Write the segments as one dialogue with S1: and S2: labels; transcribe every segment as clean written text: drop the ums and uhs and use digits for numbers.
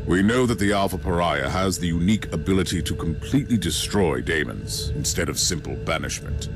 S1: We know that the Alpha Pariah has the unique ability to completely destroy daemons instead of simple banishment,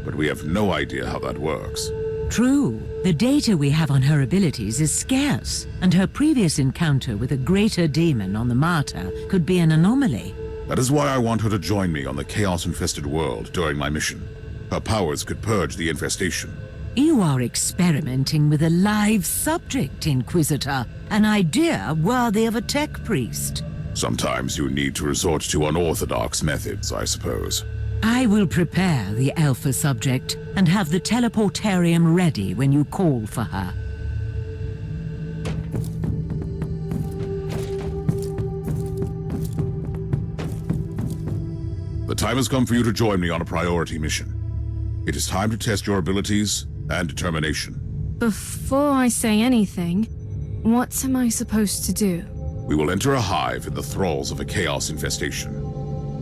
S1: but we have no idea how that works.
S2: True. The data we have on her abilities is scarce, and her previous encounter with a greater demon on the Martyr could be an anomaly.
S1: That is why I want her to join me on the chaos-infested world during my mission. Her powers could purge the infestation.
S2: You are experimenting with a live subject, Inquisitor. An idea worthy of a tech priest.
S1: Sometimes you need to resort to unorthodox methods, I suppose.
S2: I will prepare the Alpha subject and have the teleportarium ready when you call for her.
S1: The time has come for you to join me on a priority mission. It is time to test your abilities and determination.
S3: Before I say anything, what am I supposed to do?
S1: We will enter a hive in the thralls of a chaos infestation.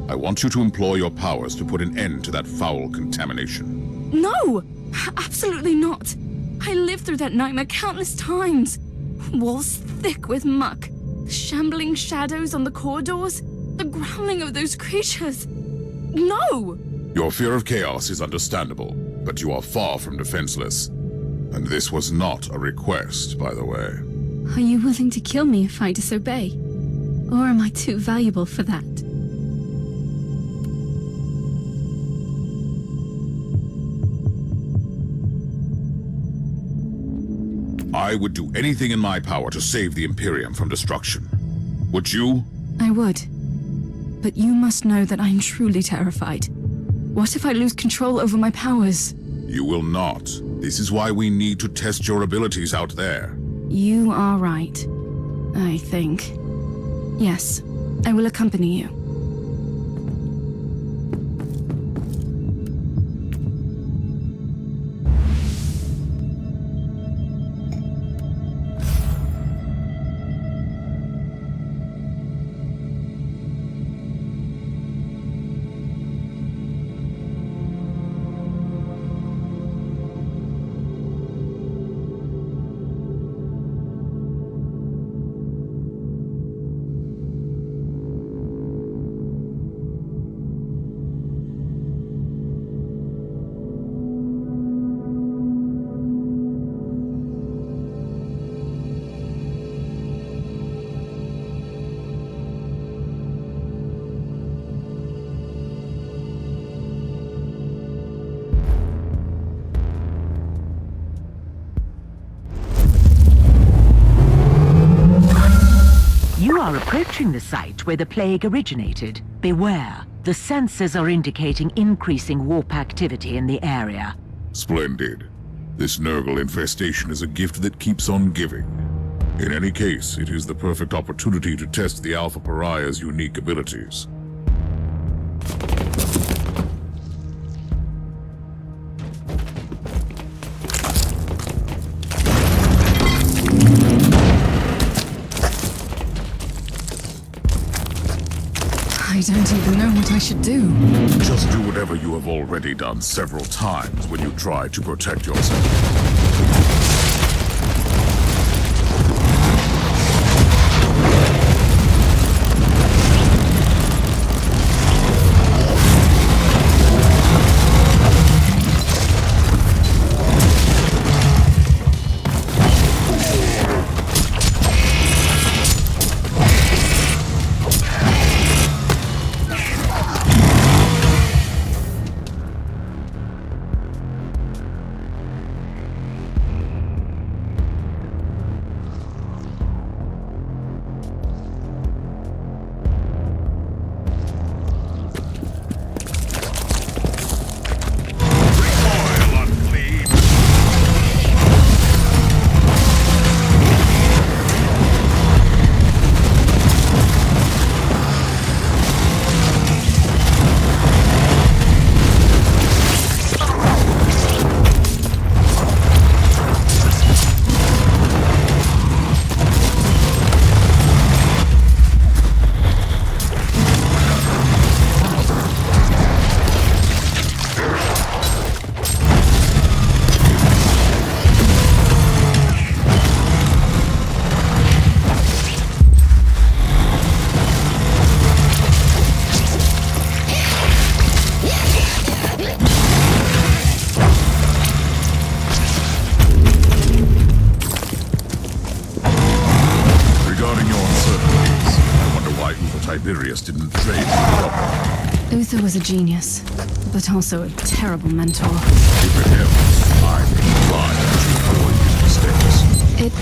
S1: I want you to employ your powers to put an end to that foul contamination.
S3: No! Absolutely not! I lived through that nightmare countless times. Walls thick with muck, shambling shadows on the corridors, the growling of those creatures. No!
S1: Your fear of chaos is understandable, but you are far from defenseless. And this was not a request, by the way.
S3: Are you willing to kill me if I disobey? Or am I too valuable for that?
S1: I would do anything in my power to save the Imperium from destruction. Would you?
S3: I would. But you must know that I'm truly terrified. What if I lose control over my powers?
S1: You will not. This is why we need to test your abilities out there.
S3: You are right, I think. Yes, I will accompany you.
S2: You are approaching the site where the plague originated. Beware. The sensors are indicating increasing warp activity in the area.
S1: Splendid. This Nurgle infestation is a gift that keeps on giving. In any case, it is the perfect opportunity to test the Alpha Pariah's unique abilities.
S3: I don't even know what I should do.
S1: Just do whatever you have already done several times when you try to protect yourself. Tiberius didn't train properly.
S3: Uther was a genius, but also a terrible mentor.
S1: If it helps, I'm inclined to avoid his mistakes.
S3: It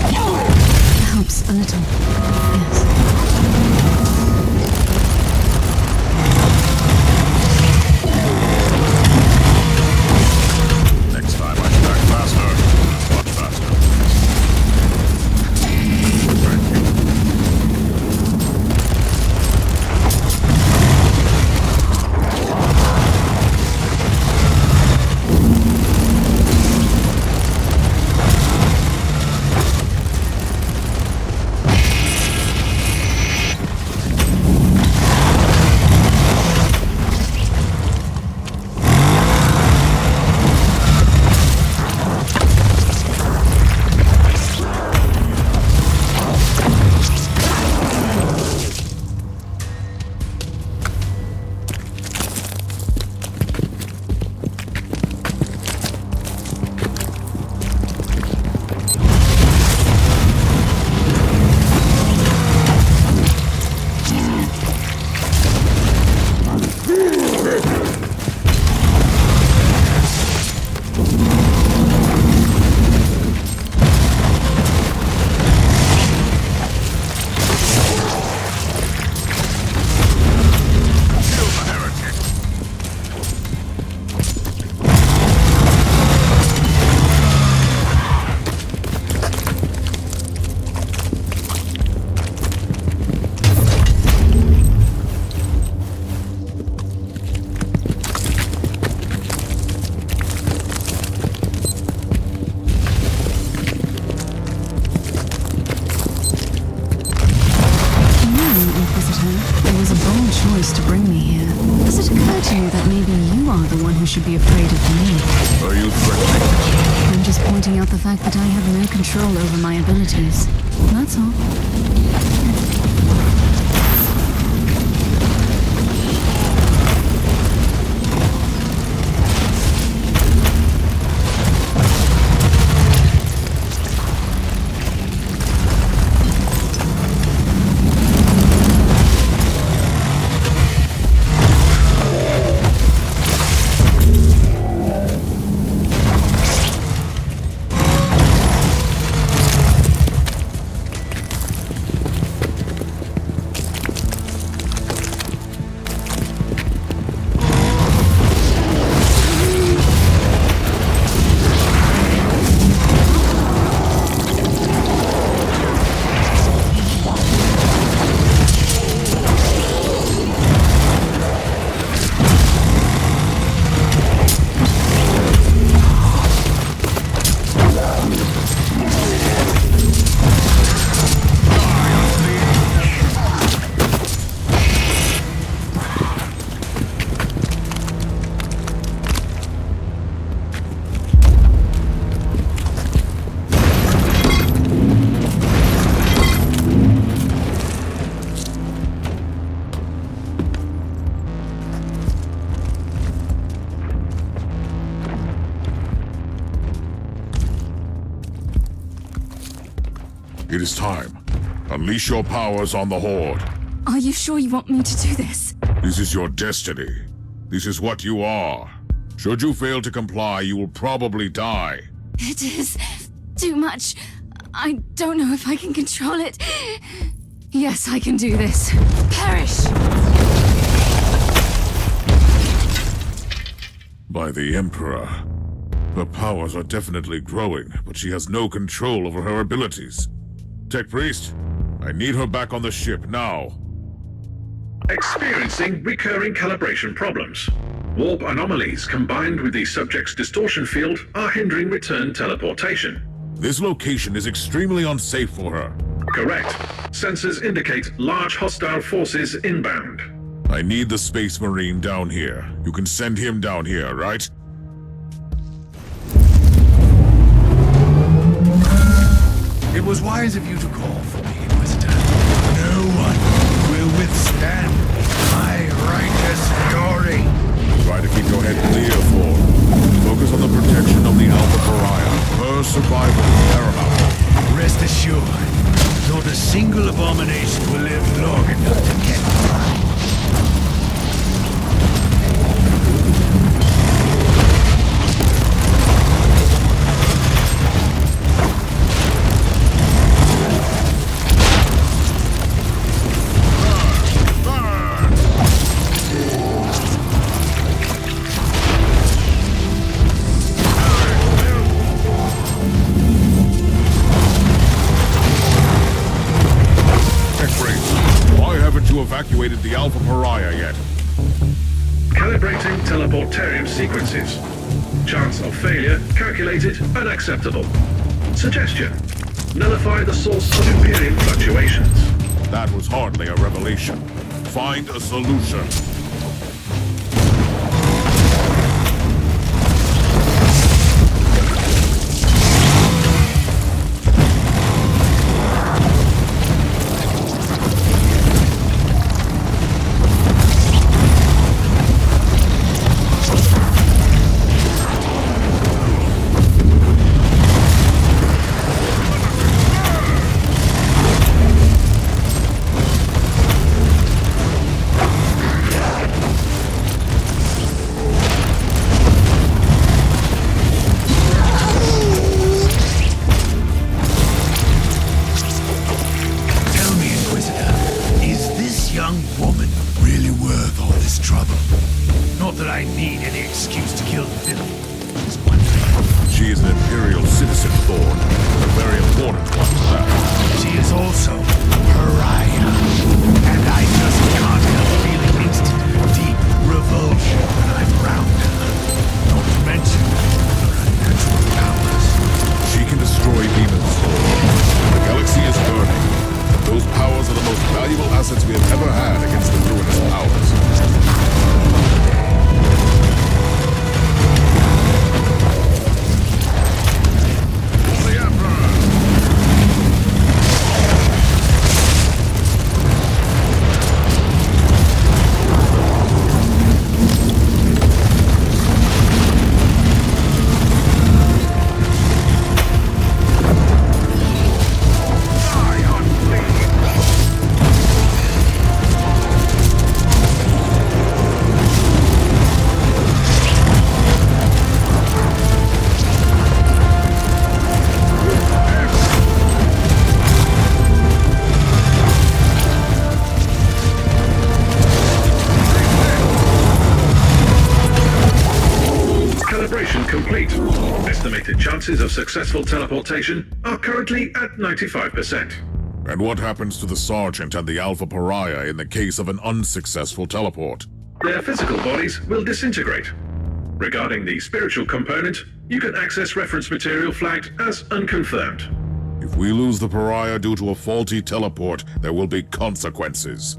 S3: helps a little, yes.
S1: Next time I should act faster. Much faster. Thank you.
S3: To bring me here. Does it occur to you that maybe you are the one who should be afraid of me?
S1: Are you threatening?
S3: I'm just pointing out the fact that I have no control over my abilities. That's all.
S1: It is time. Unleash your powers on the Horde.
S3: Are you sure you want me to do this?
S1: This is your destiny. This is what you are. Should you fail to comply, you will probably die.
S3: It is too much. I don't know if I can control it. Yes, I can do this. Perish!
S1: By the Emperor. Her powers are definitely growing, but she has no control over her abilities. Tech Priest, I need her back on the ship now.
S4: Experiencing recurring calibration problems. Warp anomalies combined with the subject's distortion field are hindering return teleportation.
S1: This location is extremely unsafe for her.
S4: Correct. Sensors indicate large hostile forces inbound.
S1: I need the Space Marine down here. You can send him down here, right?
S5: It was wise of you to call for me, Inquisitor. No one will withstand my righteous fury.
S1: Try to keep your head clear, Ford. Focus on the protection of the Alpha Pariah. Her survival is paramount.
S5: Rest assured, your Not a single abomination will live long enough to get by.
S1: Evacuated the Alpha Pariah yet?
S4: Calibrating teleportarium sequences. Chance of failure calculated unacceptable. Suggestion: nullify the source of Imperium fluctuations.
S1: That was hardly a revelation. Find a solution.
S4: Complete. Estimated chances of successful teleportation are currently at 95%.
S1: And what happens to the Sergeant and the Alpha Pariah in the case of an unsuccessful teleport?
S4: Their physical bodies will disintegrate. Regarding the spiritual component, you can access reference material flagged as unconfirmed.
S1: If we lose the Pariah due to a faulty teleport, there will be consequences.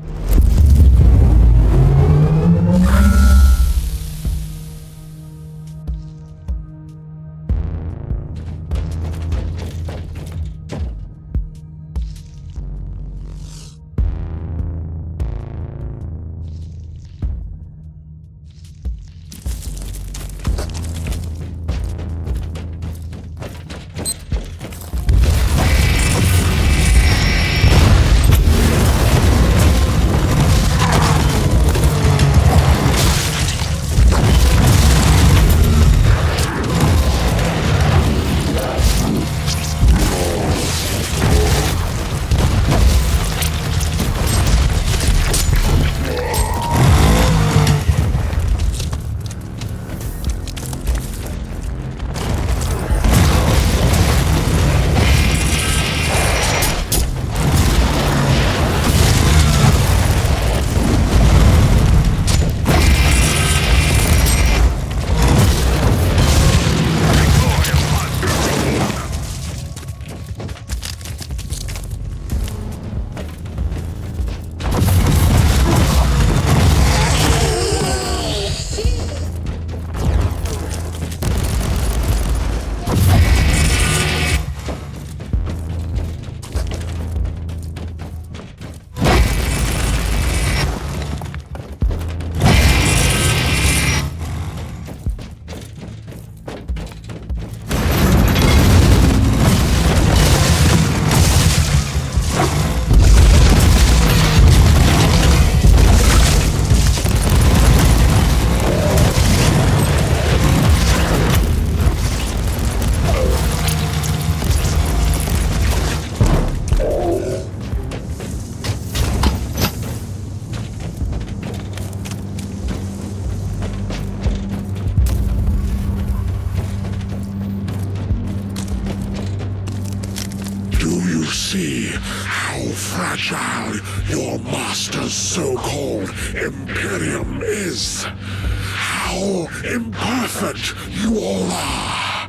S6: how fragile your master's so-called Imperium is. How imperfect you all are.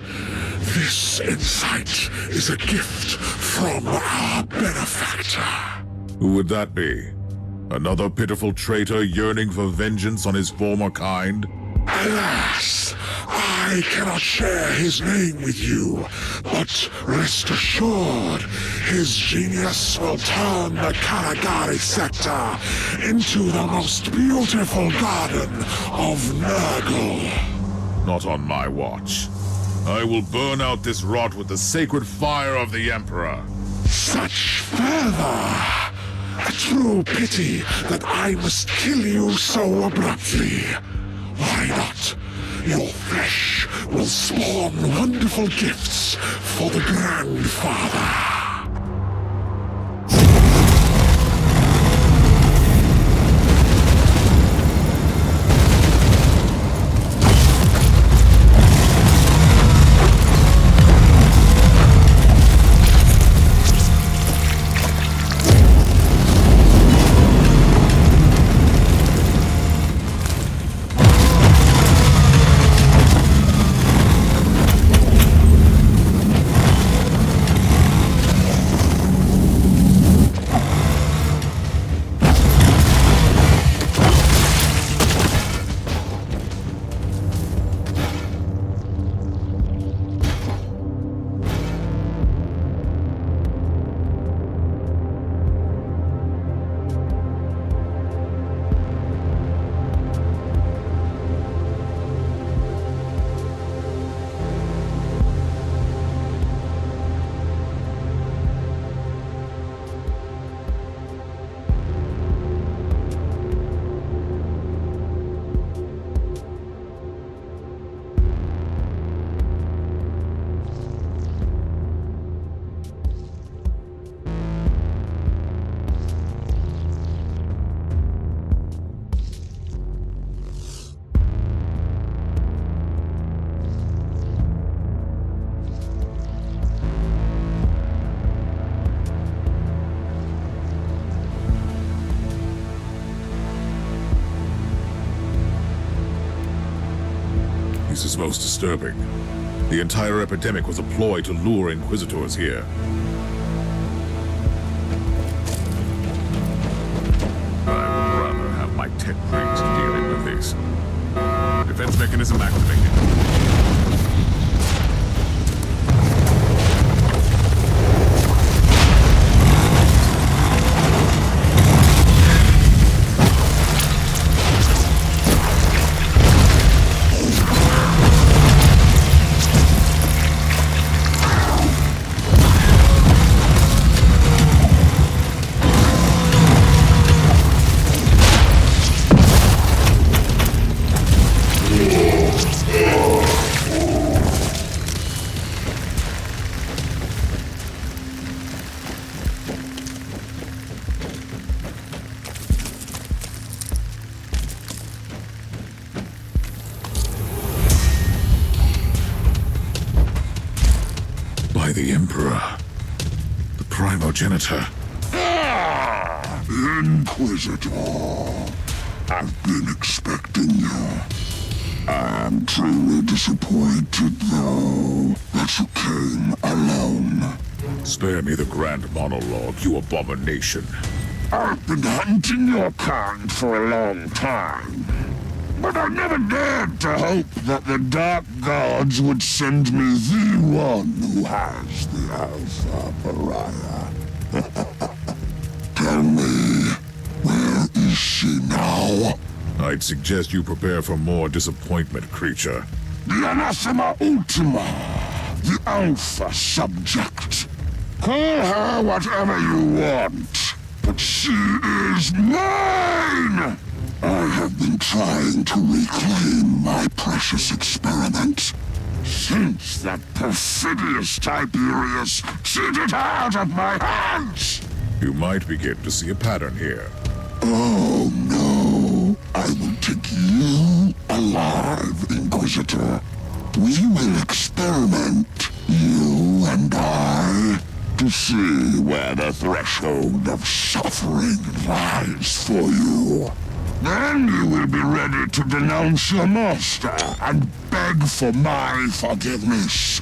S6: This insight is a gift from our benefactor.
S1: Who would that be? Another pitiful traitor yearning for vengeance on his former kind?
S6: Alas, I cannot share his name with you, but rest assured, his genius will turn the Karagari sector into the most beautiful garden of Nurgle.
S1: Not on my watch. I will burn out this rot with the sacred fire of the Emperor.
S6: Such fervor! A true pity that I must kill you so abruptly. Why not? Your flesh will spawn wonderful gifts for the Grandfather.
S1: This is most disturbing. The entire epidemic was a ploy to lure Inquisitors here. I would rather have my tech brains dealing with this. Defense mechanism activated. By the Emperor, the primogenitor.
S6: Inquisitor, I've been expecting you. I am truly disappointed, though, that you came alone.
S1: Spare me the grand monologue, you abomination.
S6: I've been hunting your kind for a long time, but I never dared to hope that the Dark Gods would send me the one who has the Alpha Pariah. Tell me, where is she now?
S1: I'd suggest you prepare for more disappointment, creature.
S6: The Anathema Ultima, the Alpha Subject. Call her whatever you want, but she is mine! I have been trying to reclaim my precious experiment since that perfidious Tiberius cheated her out of my hands!
S1: You might begin to see a pattern here.
S6: Oh no, I will take you alive, Inquisitor. We will experiment, you and I, to see where the threshold of suffering lies for you. Then you will be ready to denounce your master and beg for my forgiveness.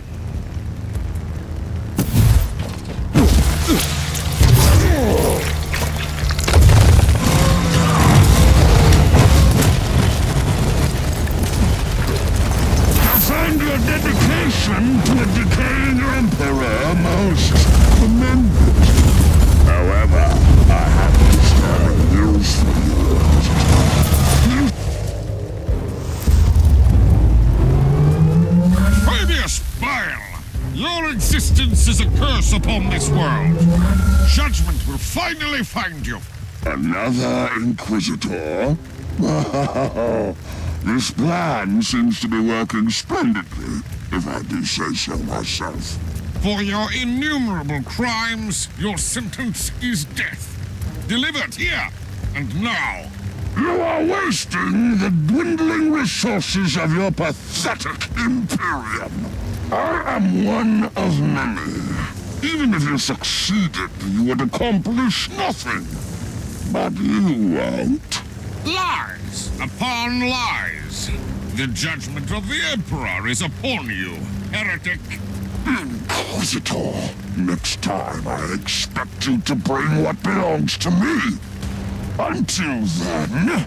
S6: I find your dedication to a decaying emperor most commendable. However, I have disturbing news for you.
S7: Previous bile! Your existence is a curse upon this world. Judgment will finally find you.
S6: Another Inquisitor? Wow. This plan seems to be working splendidly, if I do say so myself.
S7: For your innumerable crimes, your sentence is death. Delivered here and now.
S6: You are wasting the dwindling resources of your pathetic Imperium. I am one of many. Even if you succeeded, you would accomplish nothing. But you won't.
S7: Lies upon lies. The judgment of the Emperor is upon you, heretic.
S6: Inquisitor, next time I expect you to bring what belongs to me. Until then...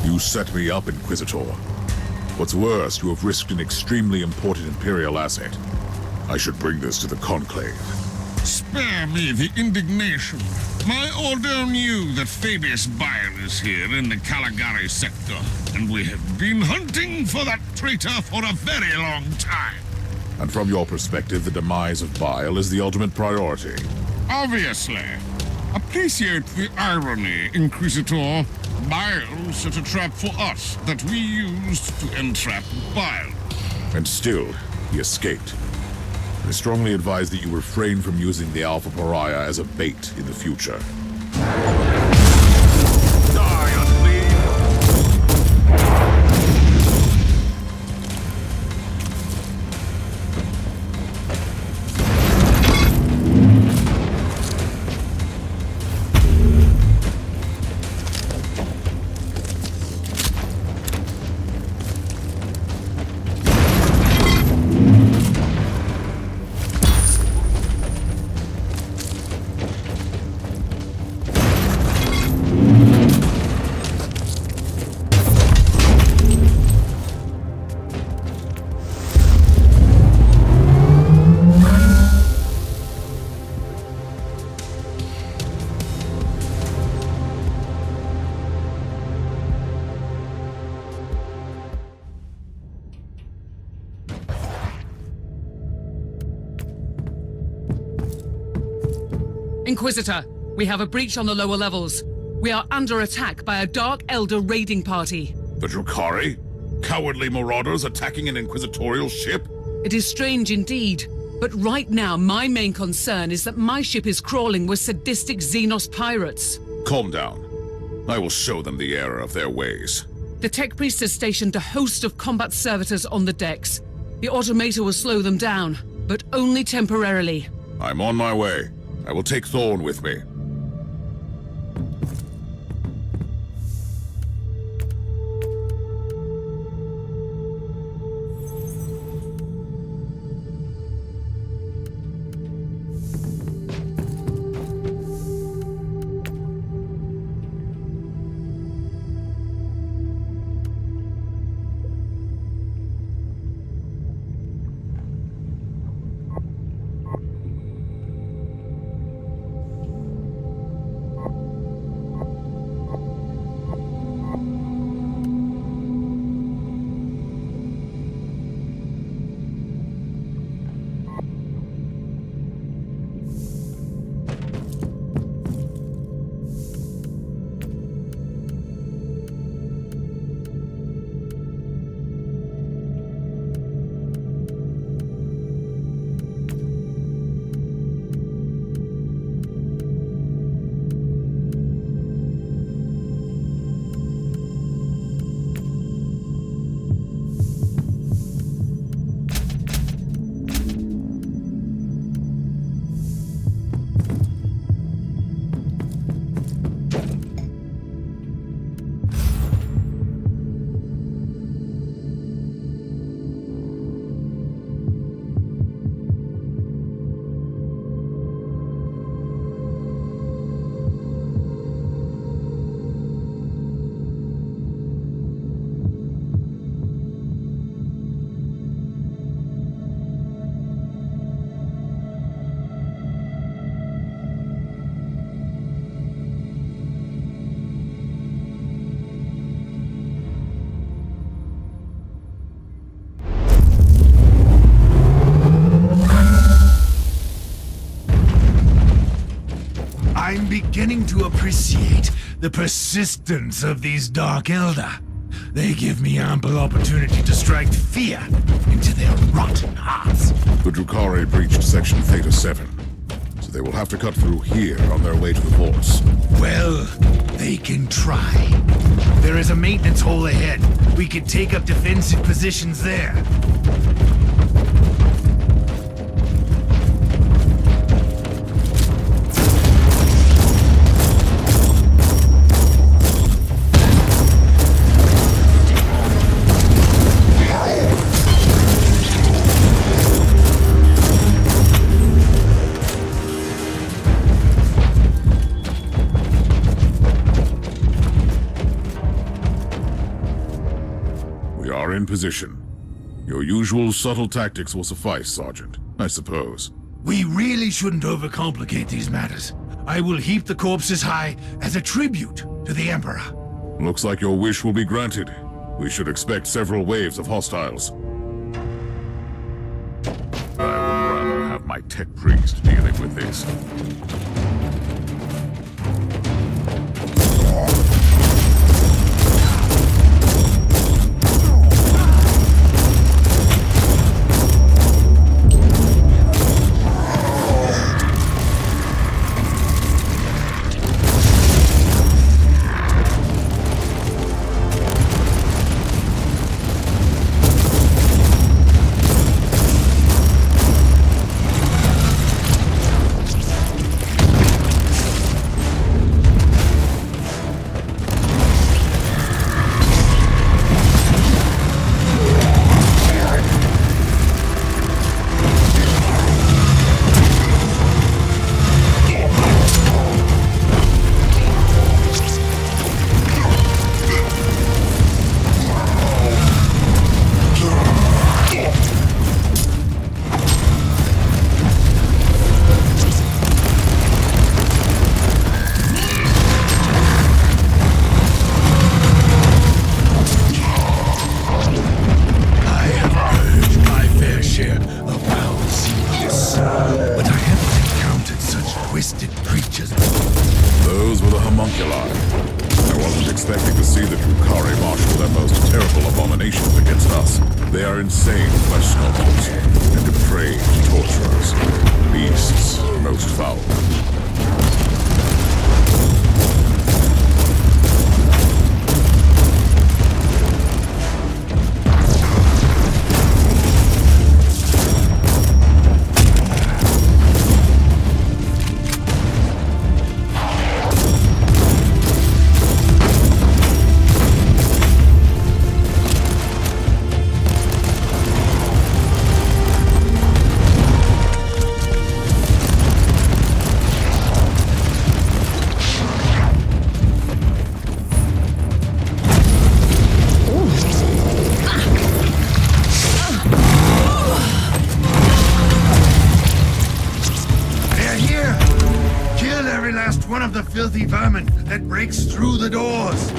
S1: You set me up, Inquisitor. What's worse, you have risked an extremely important Imperial asset. I should bring this to the Conclave.
S7: Spare me the indignation. My order knew that Fabius Bile is here in the Caligari sector, and we have been hunting for that traitor for a very long time.
S1: And from your perspective, the demise of Bile is the ultimate priority.
S7: Obviously. Appreciate the irony, Inquisitor. Bile set a trap for us that we used to entrap Bile.
S1: And still, he escaped. I strongly advise that you refrain from using the Alpha Pariah as a bait in the future.
S7: Die, unclean!
S8: Inquisitor, we have a breach on the lower levels. We are under attack by a Dark Eldar raiding party.
S1: The Drukhari? Cowardly marauders attacking an Inquisitorial ship?
S8: It is strange indeed, but right now my main concern is that my ship is crawling with sadistic Xenos pirates.
S1: Calm down. I will show them the error of their ways.
S8: The Tech Priest has stationed a host of combat servitors on the decks. The Automator will slow them down, but only temporarily.
S1: I'm on my way. I will take Thorn with me.
S5: beginning to appreciate the persistence of these Dark Eldar. They give me ample opportunity to strike fear into their rotten hearts.
S1: The Drukhari breached Section Theta 7, so they will have to cut through here on their way to the ports.
S5: Well, they can try. There is a maintenance hole ahead. We could take up defensive positions there.
S1: We are in position. Your usual subtle tactics will suffice, Sergeant, I suppose.
S5: We really shouldn't overcomplicate these matters. I will heap the corpses high as a tribute to the Emperor.
S1: Looks like your wish will be granted. We should expect several waves of hostiles. I would rather have my tech priest dealing with this. Those were the homunculi. I wasn't expecting to see the Drukhari marshal their most terrible abominations against us. They are insane flesh skulls and depraved torturers. Beasts most foul.
S5: One of the filthy vermin that breaks through the doors.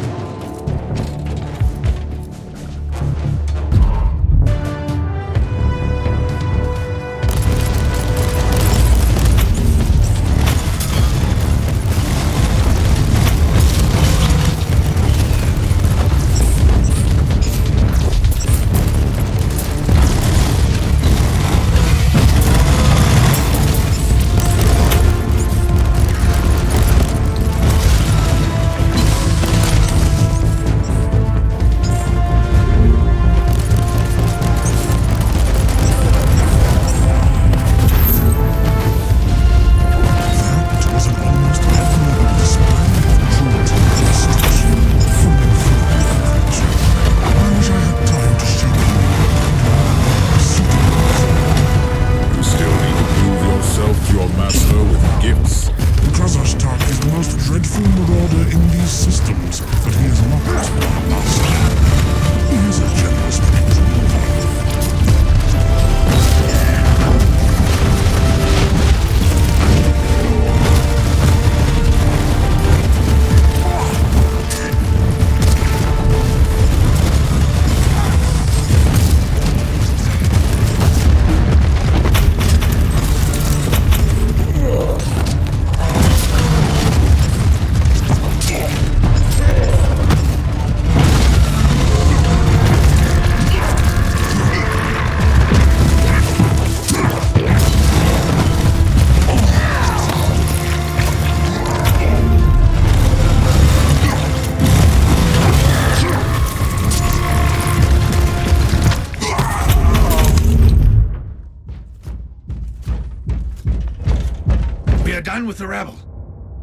S5: done with the rebel.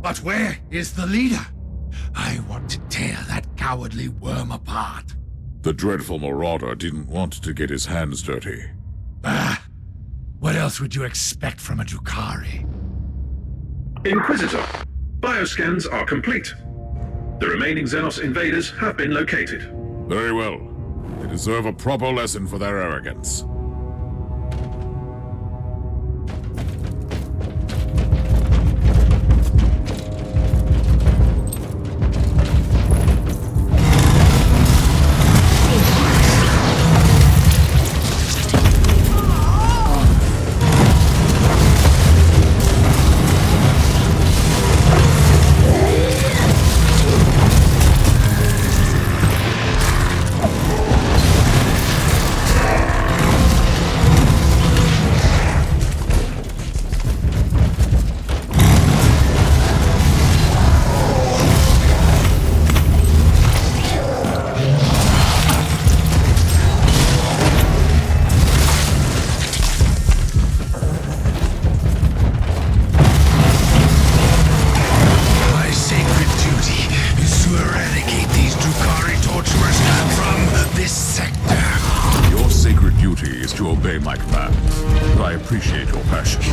S5: But where is the leader? I want to tear that cowardly worm apart.
S1: The dreadful marauder didn't want to get his hands dirty.
S5: What else would you expect from a Drukhari?
S4: Inquisitor, bioscans are complete. The remaining Xenos invaders have been located.
S1: Very well. They deserve a proper lesson for their arrogance. To obey my commands, but I appreciate your passion.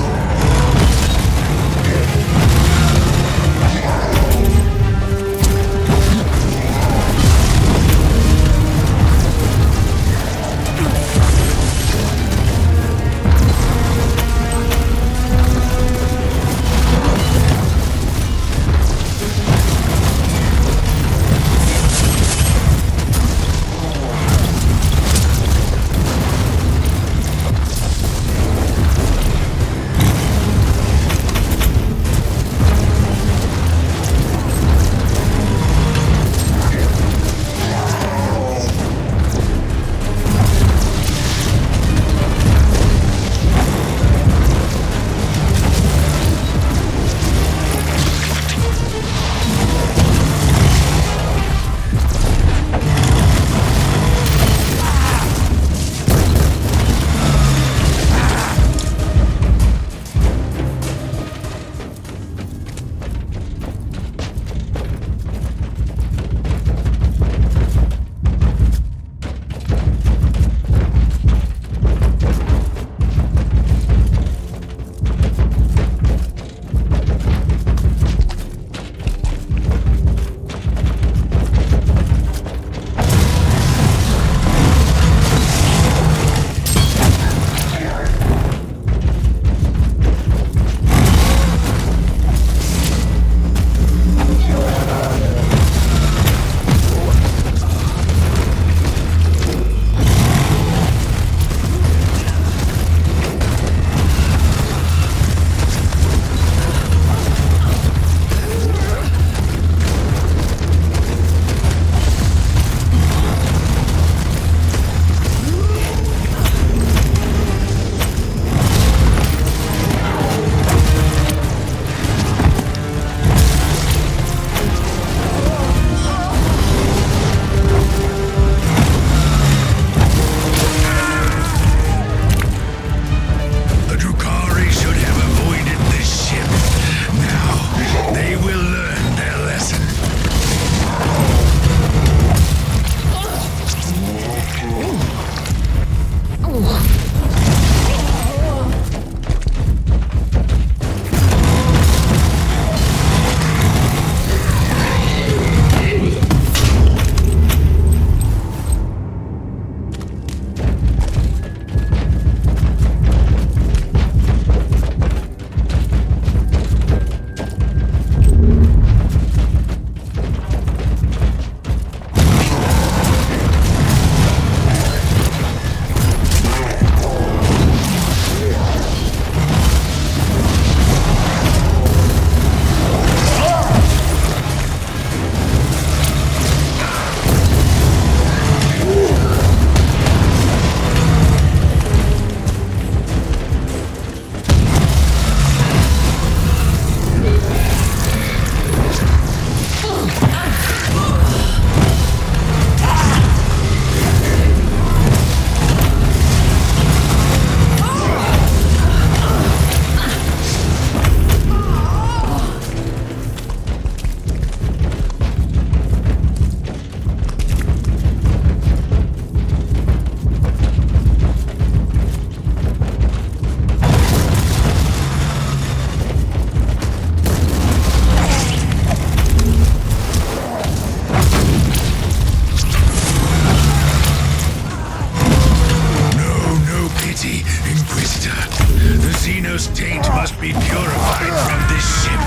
S5: Shadows' taint must be purified from this ship.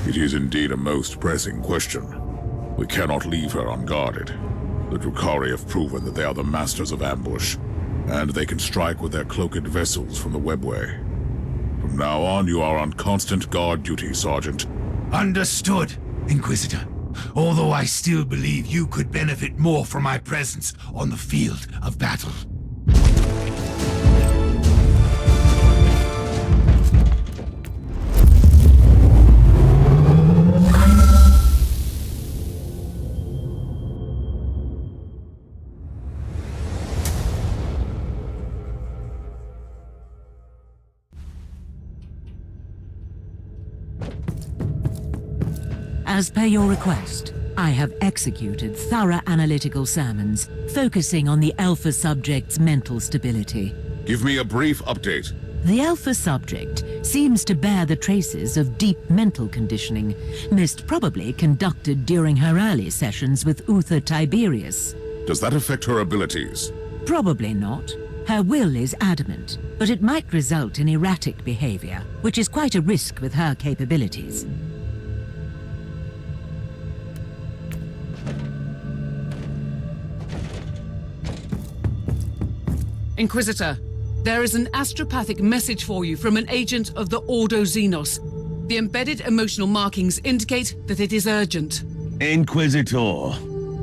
S1: It is indeed a most pressing question. We cannot leave her unguarded. The Drukhari have proven that they are the masters of ambush, and they can strike with their cloaked vessels from the webway. From now on, you are on constant guard duty, Sergeant.
S5: Understood, Inquisitor. Although I still believe you could benefit more from my presence on the field of battle.
S2: As per your request, I have executed thorough analytical sermons, focusing on the Alpha subject's mental stability.
S1: Give me a brief update.
S2: The Alpha subject seems to bear the traces of deep mental conditioning, most probably conducted during her early sessions with Uther Tiberius.
S1: Does that affect her abilities?
S2: Probably not. Her will is adamant, but it might result in erratic behavior, which is quite a risk with her capabilities.
S8: Inquisitor, There is an astropathic message for you from an agent of the Ordo Xenos. The embedded emotional markings indicate that it is urgent.
S9: Inquisitor.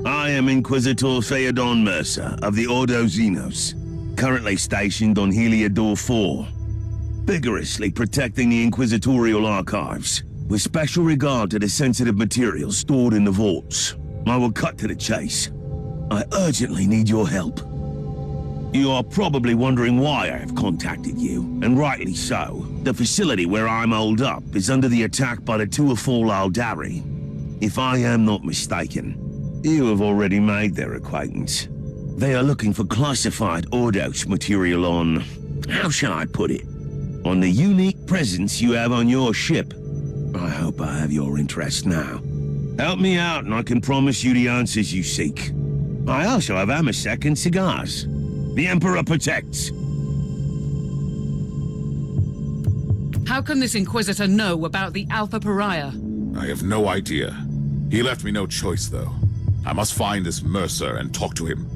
S9: I am Inquisitor Theodon Mercer of the Ordo Xenos, currently stationed on Heliodor 4, vigorously protecting the Inquisitorial archives, with special regard to the sensitive materials stored in the vaults. I will cut to the chase. I urgently need your help. You are probably wondering why I have contacted you, and rightly so. The facility where I'm holed up is under the attack by the Tuatfall Eldari. If I am not mistaken, you have already made their acquaintance. They are looking for classified Ordos material on... how shall I put it? On the unique presence you have on your ship. I hope I have your interest now. Help me out and I can promise you the answers you seek. I also have Amasek and cigars. The Emperor protects.
S8: How can this Inquisitor know about the Alpha Pariah?
S1: I have no idea. He left me no choice, though. I must find this Mercer and talk to him.